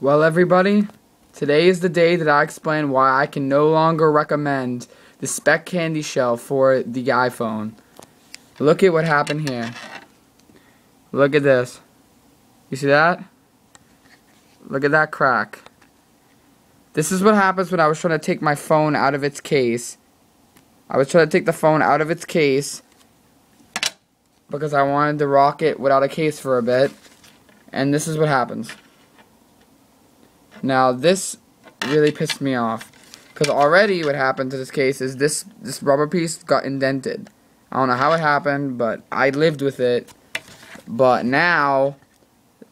Well, everybody, today is the day that I explain why I can no longer recommend the Speck candy shell for the iPhone. Look at what happened here. Look at this. You see that? Look at that crack. This is what happens when I was trying to take my phone out of its case. I was trying to take the phone out of its case because I wanted to rock it without a case for a bit. And this is what happens. Now this really pissed me off because already what happened to this case is this rubber piece got indented. I don't know how it happened, but I lived with it. But now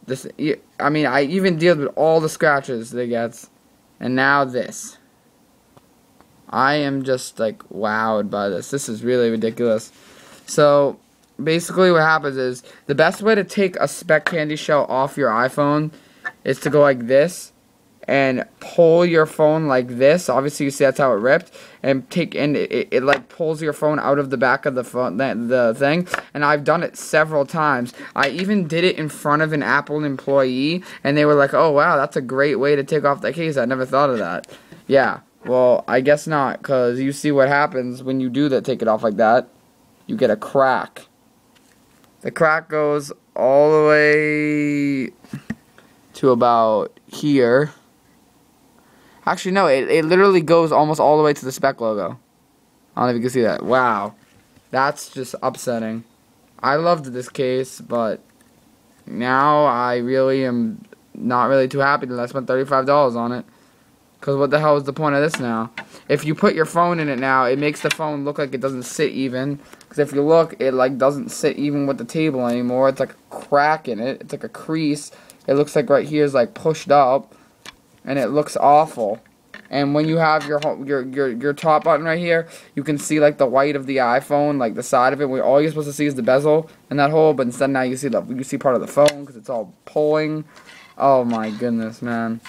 this, I mean, I even dealt with all the scratches that it gets, and now this. I am just like wowed by this. This is really ridiculous. So basically what happens is the best way to take a Speck candy shell off your iPhone is to go like this and pull your phone like this. Obviously you see that's how it ripped, and it like pulls your phone out of the back of the phone, the thing. And I've done it several times. I even did it in front of an Apple employee, and they were like, "Oh wow, that's a great way to take off that case. I never thought of that." Yeah, well, I guess not, because you see what happens when you do that, take it off like that. You get a crack. The crack goes all the way to about here. Actually, no, it literally goes almost all the way to the Speck logo. I don't know if you can see that. Wow. That's just upsetting. I loved this case, but now I really am not really too happy that I spent $35 on it. Because what the hell is the point of this now? If you put your phone in it now, it makes the phone look like it doesn't sit even. Because if you look, it like doesn't sit even with the table anymore. It's like a crack in it. It's like a crease. It looks like right here is like pushed up. And it looks awful. And when you have your top button right here, you can see like the white of the iPhone, like the side of it. Where all you're supposed to see is the bezel and that hole, but instead now you see part of the phone because it's all pulling. Oh my goodness, man.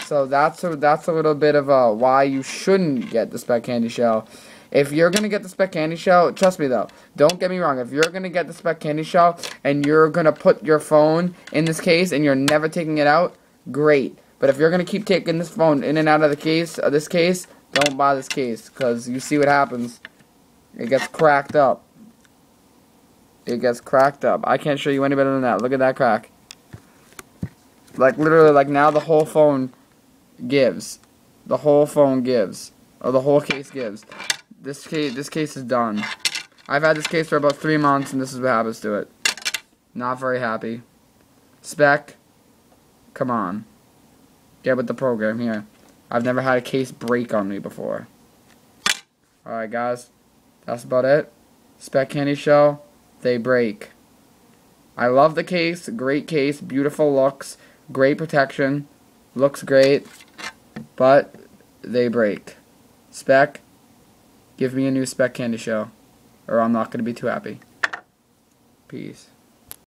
So that's a little bit of why you shouldn't get the Speck candy shell. If you're gonna get the Speck candy shell, trust me though, don't get me wrong. If you're gonna get the Speck candy shell and you're gonna put your phone in this case and you're never taking it out, great. But if you're going to keep taking this phone in and out of this case, don't buy this case. Because you see what happens. It gets cracked up. It gets cracked up. I can't show you any better than that. Look at that crack. Like literally, like now the whole phone gives. The whole phone gives. Or the whole case gives. This case is done. I've had this case for about 3 months and this is what happens to it. Not very happy. Speck, come on. Get with the program here. I've never had a case break on me before. Alright guys, that's about it. Speck candy shell, they break. I love the case, great case, beautiful looks, great protection, looks great, but they break. Speck, give me a new Speck candy shell, or I'm not going to be too happy. Peace.